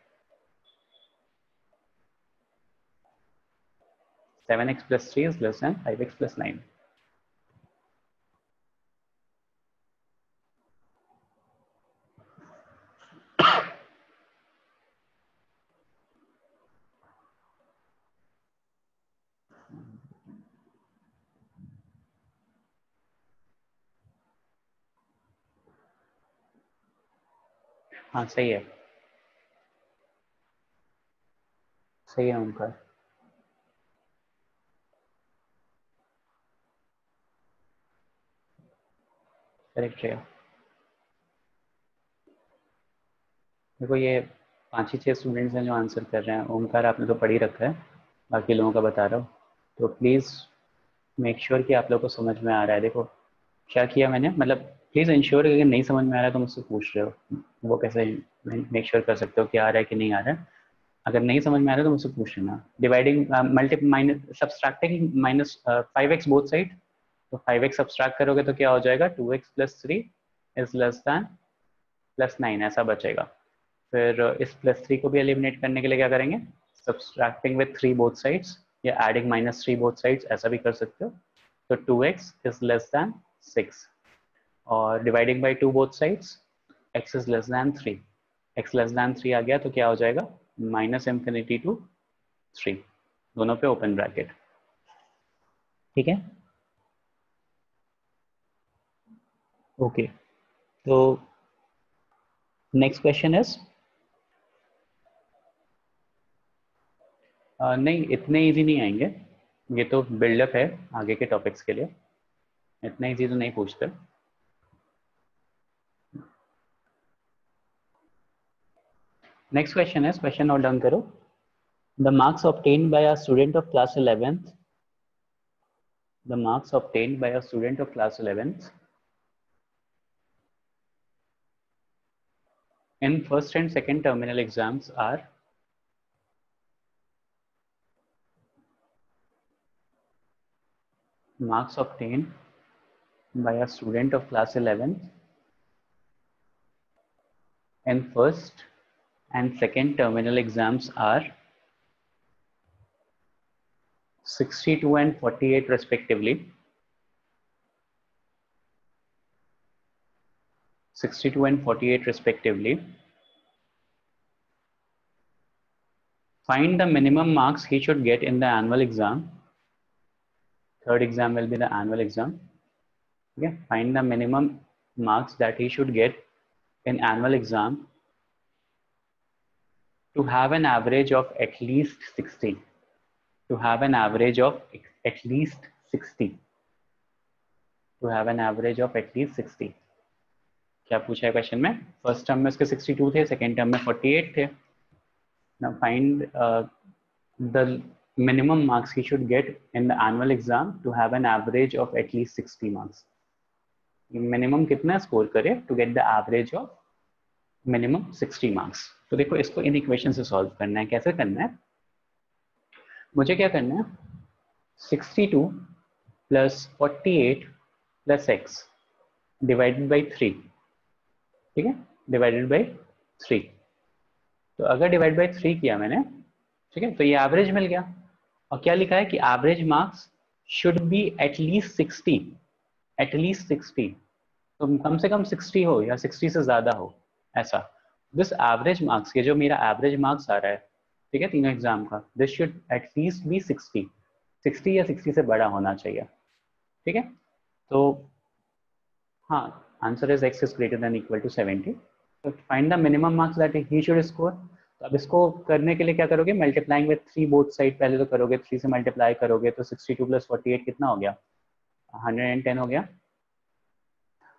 7x + 3 is less than 5x + 9। हाँ सही है, सही है उनका। करेक्ट है। देखो ये 5 ही 6 स्टूडेंट्स हैं जो आंसर कर रहे हैं। ओमकार आपने तो पढ़ ही रखा है, बाकी लोगों का बता रहा हूँ, तो प्लीज़ मेक श्योर कि आप लोग को समझ में आ रहा है। देखो क्या किया मैंने, मतलब प्लीज़ इंश्योर कि अगर नहीं समझ में आ रहा है तो मुझसे पूछ रहे हो, वो कैसे मेक श्योर कर सकते हो कि आ रहा है कि नहीं आ रहा है। अगर नहीं समझ में आ रहा है तो मुझसे पूछ लेना। Dividing multi minus subtracting -5x both side, तो 5x सब्सट्रैक्ट करोगे तो क्या हो जाएगा, 2x + 3 इज लेस दैन +9, ऐसा बचेगा। फिर इस +3 को भी एलिमिनेट करने के लिए क्या करेंगे, सब्सट्रैक्टिंग विद 3 बोथ साइड्स, या एडिंग -3 बोथ साइड्स, ऐसा भी कर सकते हो। तो 2x इज लेस दैन 6, और dividing by 2 both sides, x is less than 3। x less than 3 आ गया तो क्या हो जाएगा, -∞ to 3, दोनों पे ओपन ब्रैकेट। ठीक है, ओके। तो नेक्स्ट क्वेश्चन इज, नहीं इतने इजी नहीं आएंगे, ये तो बिल्डअप है आगे के टॉपिक्स के लिए, इतने इजी तो नहीं पूछते। नेक्स्ट क्वेश्चन है, क्वेश्चन नोट डाउन करो. The marks obtained by a student of class 11th, the marks obtained by a student of class 11th in first and second terminal exams are marks obtained by a student of class 11th in first and second terminal exams are 62 and 48 respectively. 62 and 48 respectively. Find the minimum marks he should get in the annual exam. Third exam will be the annual exam. Okay. Find the minimum marks that he should get in annual exam to have an average of at least 60. To have an average of at least 60. To have an average of at least 60. क्या पूछा है question में? First term में उसके 62 थे, second term में 48 थे. Now find the minimum marks he should get in the annual exam to have an average of at least 60 marks. Minimum कितना स्कोर करे to get the average of minimum 60 marks. तो देखो इसको in equation से solve करना है. कैसे करना है? मुझे क्या करना है? 62 plus 48 plus x divided by 3. ठीक है, डिवाइडेड बाई 3. तो अगर डिवाइड बाई 3 किया मैंने, ठीक है, तो ये एवरेज मिल गया. और क्या लिखा है कि average marks should be at least 60. At least 60, तो कम से कम 60 हो या 60 से ज्यादा हो, ऐसा. दिस एवरेज मार्क्स, ये जो मेरा एवरेज मार्क्स आ रहा है, ठीक है, तीनों एग्जाम का, दिस शुड एटलीस्ट बी 60. 60 या 60 से बड़ा होना चाहिए. ठीक है, तो हाँ, answer is x is greater than equal to 70. तो find the minimum marks that he should score. तो अब इसको करने के लिए क्या करोगे? मल्टीप्लाइंग विद 3 बोथ साइड पहले तो करोगे, 3 से मल्टीप्लाई करोगे तो 62 प्लस 48 कितना हो गया? 110 हो गया.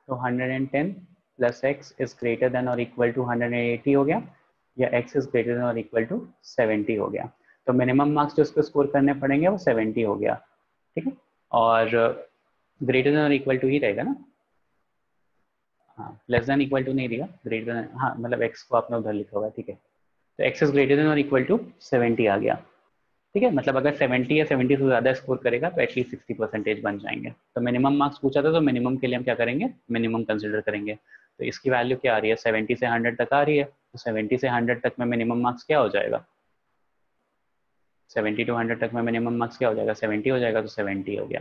तो 110 plus x is greater than और इक्वल टू 180 हो गया, या x इज ग्रेटर देन और इक्वल टू 70 हो गया. तो मिनिमम मार्क्स जो इसको स्कोर करने पड़ेंगे वो 70 हो गया. ठीक है, और ग्रेटर देन और इक्वल टू ही रहेगा ना. हाँ, लेस देन इक्वल टू नहीं दिया, ग्रेटर देन, हाँ मतलब x को आपने उधर लिखा होगा. ठीक है, तो x इज ग्रेटर देन और इक्वल टू 70 आ गया. ठीक है, मतलब अगर 70 या 70 से ज़्यादा स्कोर करेगा तो एटलीस्ट 60% बन जाएंगे. तो मिनिमम मार्क्स पूछा था, तो मिनिमम के लिए हम क्या करेंगे? मिनिमम कंसिडर करेंगे. तो इसकी वैल्यू क्या आ रही है? 70 से 100 तक आ रही है. तो 70 से 100 तक में मिनिमम मार्क्स क्या हो जाएगा? 70 टू 100 तक में मिनिमम मार्क्स क्या हो जाएगा? 70 हो जाएगा. तो 70 हो गया.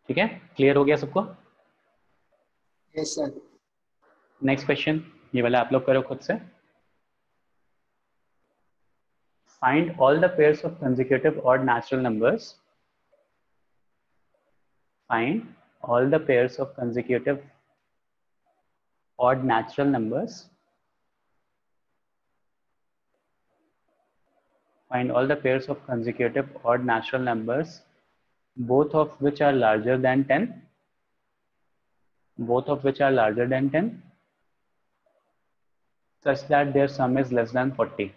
ठीक है, क्लियर हो गया सबको? Yes, sir. नेक्स्ट क्वेश्चन, ये वाला आप लोग करो खुद से. Find all the pairs of consecutive odd natural numbers. Find all the pairs of consecutive odd natural numbers. Find all the pairs of consecutive odd natural numbers, both of which are larger than 10. Both of which are larger than 10, such that their sum is less than 40.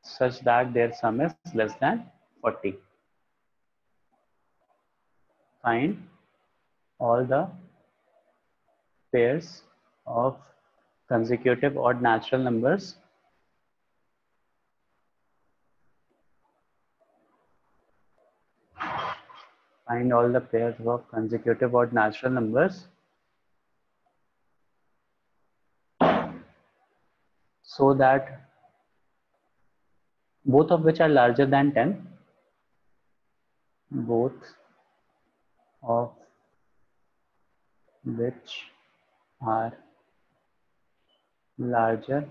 Such that their sum is less than 40. Find all the pairs of consecutive odd natural numbers find all the pairs of consecutive odd natural numbers so that both of which are larger than 10, both of which are larger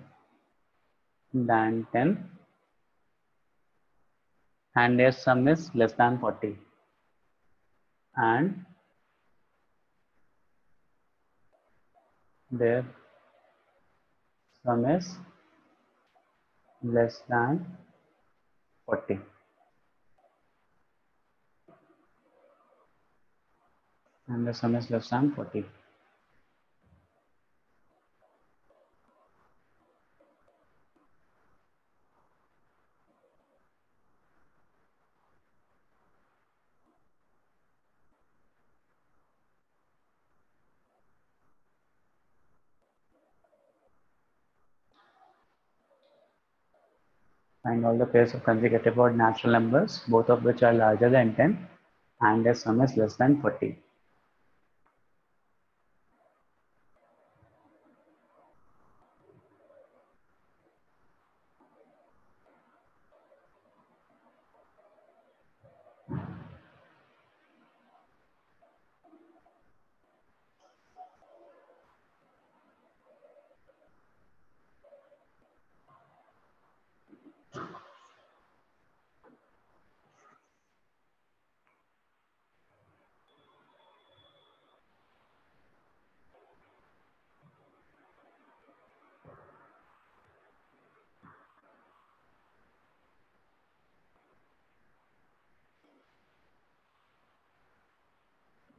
than 10 and their sum is less than 40. And their sum is less than 40. And the sum is less than 40. Find all the pairs of consecutive odd natural numbers, both of which are larger than 10 and their sum is less than 40.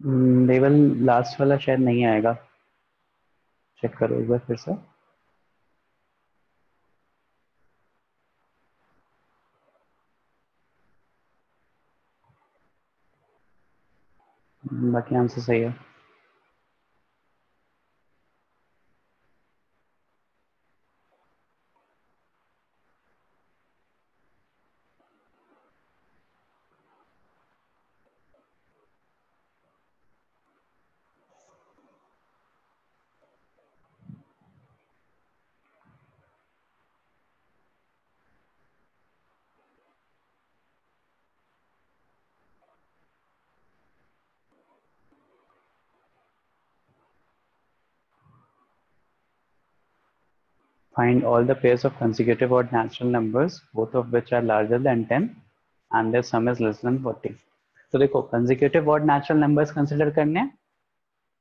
Level last वाला शायद नहीं आएगा, check करो एक बार फिर से। बाकी answer सही है। Find all the pairs of consecutive odd natural numbers, both of which are larger than 10 and their sum is less than 40. तो देखो consecutive odd natural numbers consider करने हैं,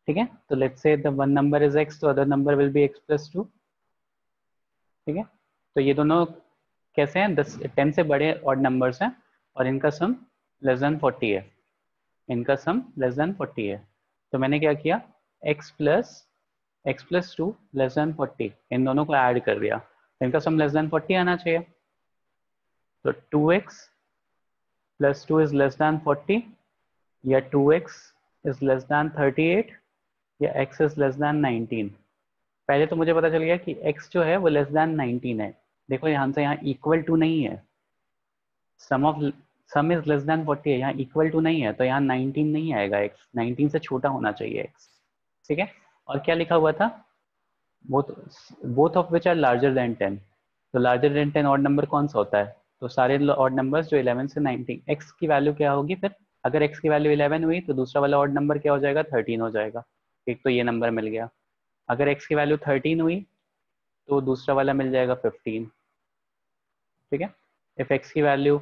ठीक है? तो let's say the one number is x, तो other number will be x plus 2, ठीक है? तो ये दोनों कैसे हैं? 10 से बड़े odd numbers हैं और इनका sum less than 40 है, इनका sum less than 40 है। तो मैंने क्या किया, x plus 2 less than 40, इन दोनों को ऐड कर दिया, इनका सम लेस देन 40 आना चाहिए। तो 2x plus 2 is less than 40, या 2x is less than 38, या x is less than 19। पहले तो मुझे पता चल गया कि x जो है वो लेस देन 19 है। देखो यहाँ से यहाँ इक्वल टू नहीं है, सम इज लेस देन 40 है, यहाँ इक्वल टू नहीं है, तो यहाँ 19 नहीं आएगा, x 19 से छोटा होना चाहिए x, ठीक है? और क्या लिखा हुआ था, both of which are larger than 10। तो larger than 10 ऑड नंबर कौन सा होता है? तो सारे ऑड नंबर्स जो 11 से 19, x की वैल्यू क्या होगी फिर? अगर x की वैल्यू 11 हुई तो दूसरा वाला ऑड नंबर क्या हो जाएगा? 13 हो जाएगा। एक तो ये नंबर मिल गया। अगर x की वैल्यू 13 हुई तो दूसरा वाला मिल जाएगा 15, ठीक है? इफ x की वैल्यू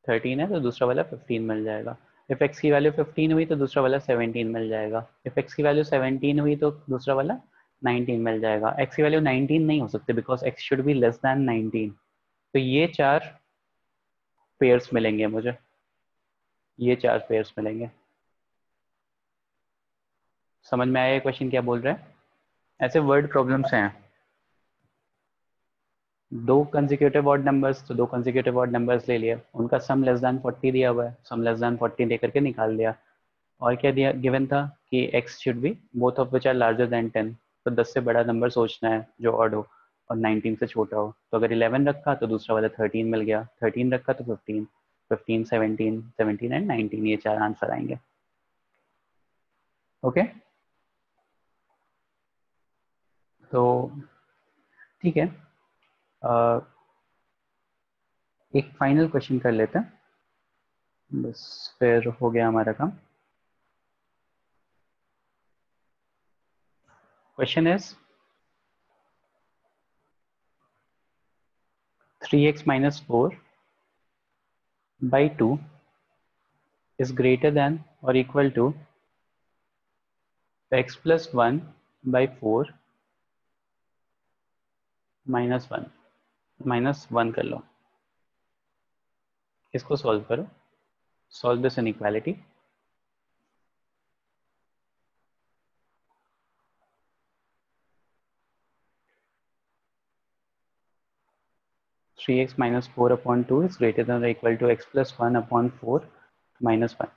13 है तो दूसरा वाला 15 मिल जाएगा। इफ x की वैल्यू 15 हुई तो दूसरा वाला 17 मिल जाएगा। इफ x की वैल्यू 17 हुई तो दूसरा वाला 19 मिल जाएगा। x की वैल्यू 19 नहीं हो सकती because x should be less than 19। तो ये 4 पेयर्स मिलेंगे मुझे, ये 4 पेयर्स मिलेंगे। समझ में आया ये क्वेश्चन क्या बोल रहे हैं? ऐसे वर्ड प्रॉब्लम्स हैं। दो कंसेक्यूटिव ऑड नंबर्स, तो दो कंसेक्यूटिव ऑड नंबर्स ले लिए, उनका सम लेस देन 40 दिया हुआ है, सम लेस देन 40 दे करके निकाल दिया। और क्या दिया गिवन था कि x should be both of which are larger than 10। तो 10 से बड़ा नंबर सोचना है जो ऑड हो और 19 से छोटा हो। तो अगर 11 रखा तो दूसरा वाला 13 मिल गया, 13 रखा तो 15, 15 17, 17 एंड 19, ये 4 आंसर आएंगे। ओके तो ठीक है, एक फाइनल क्वेश्चन कर लेते हैं, बस फिर हो गया हमारा काम। Question is 3x minus 4 by 2 is greater than or equal to x plus 1 by 4 minus 1, minus 1 कर लो, इसको सॉल्व करो, solve this inequality. Three X minus 4 upon 2 is greater than और equal to X plus 1 upon 4 minus 1।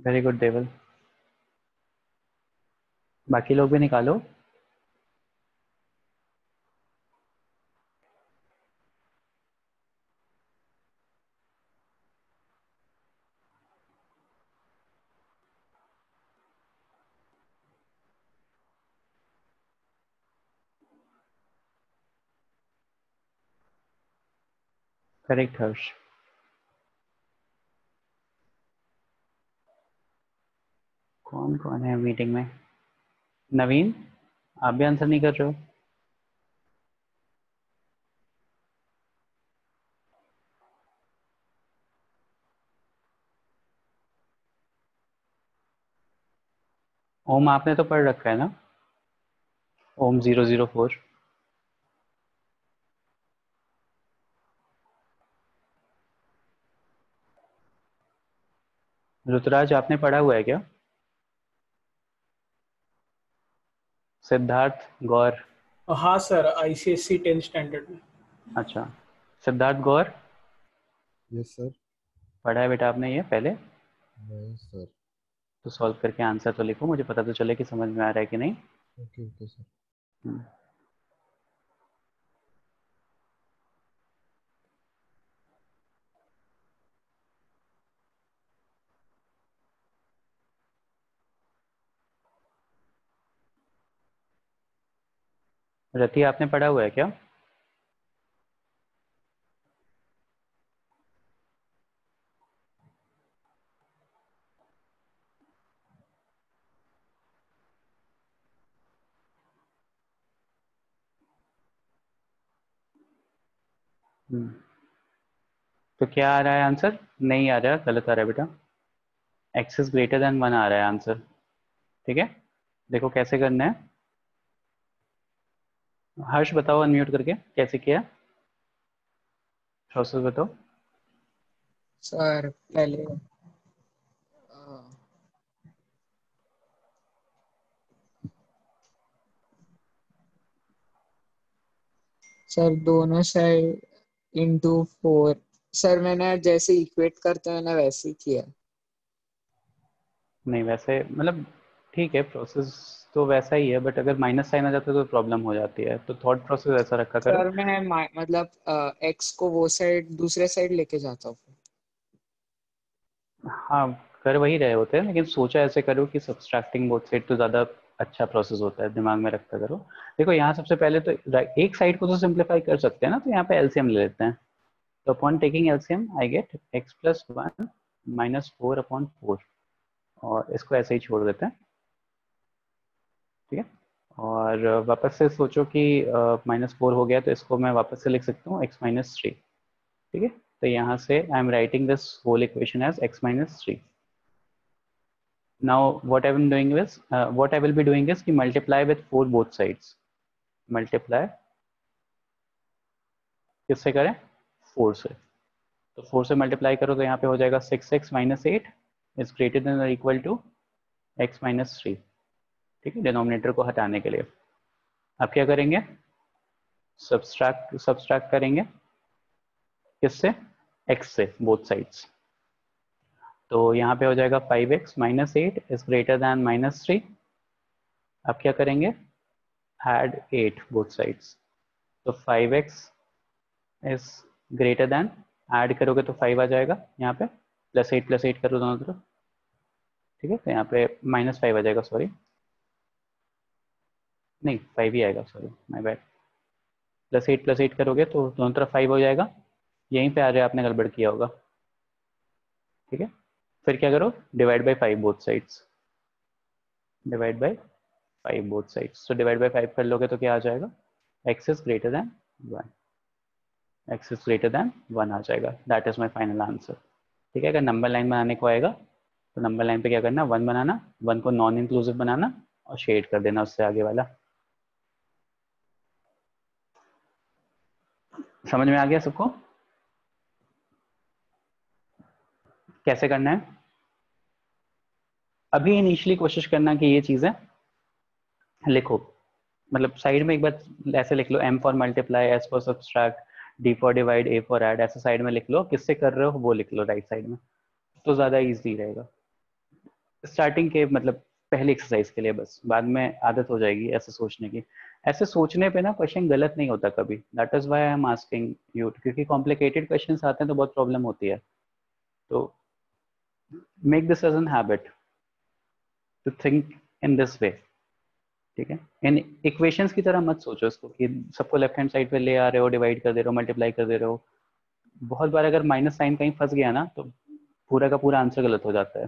Very good Deval. बाकी लोग भी निकालो। Correct Harsh. कौन कौन है मीटिंग में? नवीन, आप भी आंसर नहीं कर रहे हो? ओम आपने तो पढ़ रखा है ना? ओम 004। ऋतुराज आपने पढ़ा हुआ है क्या? सिद्धार्थ गौर। हाँ सर, आईसीएससी 10th स्टैंडर्ड में। अच्छा, सिद्धार्थ गौर यस सर। पढ़ा है बेटा आपने ये पहले? नहीं सर। तो सॉल्व करके आंसर तो लिखो, मुझे पता तो चले कि समझ में आ रहा है कि नहीं। Okay okay sir. Hmm. Rati आपने पढ़ा हुआ है क्या? तो क्या आ रहा है आंसर? नहीं आ रहा, गलत आ रहा है बेटा। एक्स इज ग्रेटर देन 1 आ रहा है आंसर। ठीक है, देखो कैसे करना है। हर्ष बताओ अनम्यूट करके कैसे किया, प्रोसेस बताओ। सर पहले सर दोनों साइड इंटू 4। सर मैंने जैसे इक्वेट करते हैं ना वैसे ही किया। नहीं वैसे मतलब ठीक है, प्रोसेस तो वैसा ही है, बट अगर माइनस साइन आ जाता है तो प्रॉब्लम हो जाती है, तो थॉट प्रोसेस ऐसा रखा करो। सर मैं मतलब एक्स को वो साइड दूसरे साइड लेके जाता हूँ। हाँ, कर वही रहे होते हैं, लेकिन सोचा ऐसे करो कि सब्सट्रैक्टिंग बोथ साइड तो ज़्यादा अच्छा प्रोसेस होता है, दिमाग में रखा करो। देखो यहाँ सबसे पहले तो एक साइड को तो सिंप्लीफाई कर सकते हैं ना, तो यहाँ पे एलसीएम ले लेते हैं। तो upon taking LCM I get x plus 1 minus 4/4, और इसको ऐसे ही छोड़ देते हैं। ठीक है, और वापस से सोचो कि -4 हो गया, तो इसको मैं वापस से लिख सकता हूँ x-3। ठीक है, तो यहाँ से I am writing this whole equation as x-3। Now what I am doing is what I will be doing is कि multiply with 4 both sides. Multiply किससे करें? 4 से। तो 4 से मल्टीप्लाई करो तो यहाँ पे हो जाएगा 6x - 8 इज ग्रेटर देन और इक्वल टू x-3। ठीक है, डिनोमिनेटर को हटाने के लिए आप क्या करेंगे? सब्सट्रैक्ट करेंगे किससे? x से, बोथ साइड्स। तो यहाँ पे हो जाएगा 5x - 8 इज ग्रेटर दैन -3। अब क्या करेंगे? Add 8 both sides. तो 5x is greater then, add करोगे तो 5 आ जाएगा यहाँ पे, +8 करो दोनों तरफ। ठीक है, तो यहाँ पे -5 आ जाएगा, सॉरी नहीं 5 ही आएगा, सॉरी माय बैड। +8 करोगे तो दोनों तरफ 5 हो जाएगा। यहीं पे आ रहा है, आपने गड़बड़ किया होगा। ठीक है, फिर क्या करो? Divide by 5 both sides. Divide by 5 both sides. तो डिवाइड बाई 5 कर लोगे तो क्या आ जाएगा? x is greater then 1। x is greater then 1 आ जाएगा। That is my final answer. ठीक है, अगर नंबर लाइन बनाने को आएगा तो नंबर लाइन पे क्या करना? 1 बनाना, 1 को नॉन इंक्लूसिव बनाना और शेड कर देना उससे आगे वाला। समझ में आ गया सबको कैसे करना है? अभी इनिशियली कोशिश करना कि ये चीजें लिखो, मतलब साइड में एक बार ऐसे लिख लो, m for multiply, s for subtract, d for divide, a for add, ऐसे साइड में लिख लो। किससे कर रहे हो वो लिख लो राइट साइड में, तो ज्यादा इजी रहेगा। स्टार्टिंग के मतलब पहली एक्सरसाइज के लिए बस, बाद में आदत हो जाएगी ऐसे सोचने की। ऐसे सोचने पे ना क्वेश्चन गलत नहीं होता कभी, that is why I am asking you, क्योंकि कॉम्प्लिकेटेड क्वेश्चंस आते हैं तो बहुत प्रॉब्लम होती है। तो make this as an habit to think in this way, ठीक है। इन इक्वेशंस की तरह मत सोचो इसको कि सबको लेफ्ट हैंड साइड पे ले आ रहे हो, डिवाइड कर दे रहे हो, मल्टीप्लाई कर दे रहे हो। बहुत बार अगर माइनस साइन कहीं फंस गया ना तो पूरा का पूरा आंसर गलत हो जाता है,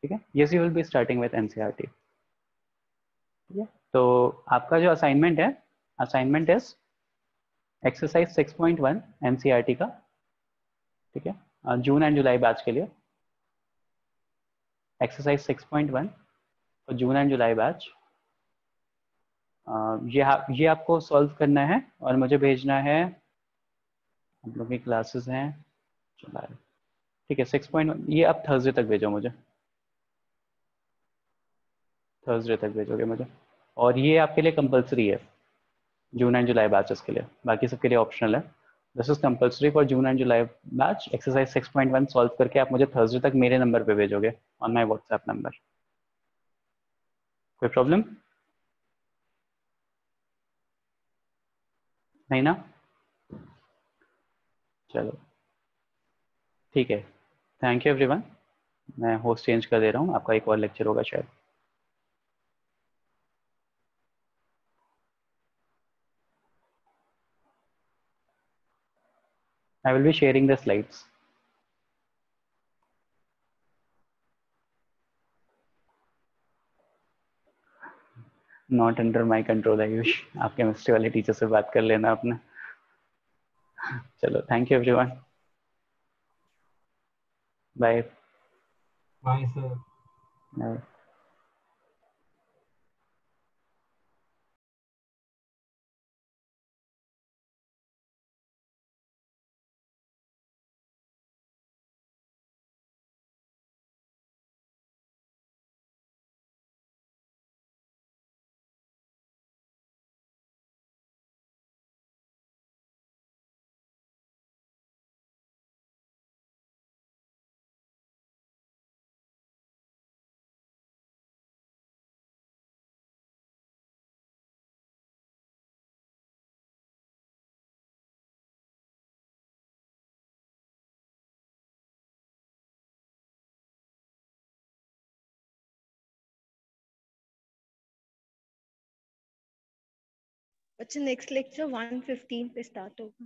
ठीक है। Yes, you will be starting with NCERT, ठीक है। तो आपका जो असाइनमेंट है, असाइनमेंट इज एक्सरसाइज 6.1 एनसीईआरटी का, ठीक है, जून एंड जुलाई बैच के लिए। एक्सरसाइज 6.1 और जून एंड जुलाई बैच, ये आपको सॉल्व करना है और मुझे भेजना है। हम लोग की क्लासेस हैं जुलाई, ठीक है। 6.1 ये आप थर्सडे तक भेजो मुझे, थर्सडे तक भेजोगे मुझे। और ये आपके लिए कंपलसरी है जून एंड जुलाई बैचेस के लिए, बाकी सबके लिए ऑप्शनल है। This is compulsory for June and July batch. Exercise 6.1 solve करके आप मुझे थर्सडे तक मेरे नंबर पे भेजोगे, ऑन माई व्हाट्सएप नंबर। कोई प्रॉब्लम नहीं ना? चलो ठीक है, थैंक यू एवरीवन। मैं होस्ट चेंज कर दे रहा हूँ, आपका एक और लेक्चर होगा शायद। I will be sharing the slides. Not under my control, Ayush. आप केमिस्ट्री वाले टीचर से बात कर लेना अपने। चलो, thank you everyone, bye. Bye sir. अच्छा, नेक्स्ट लेक्चर 1:15 पे स्टार्ट होगा।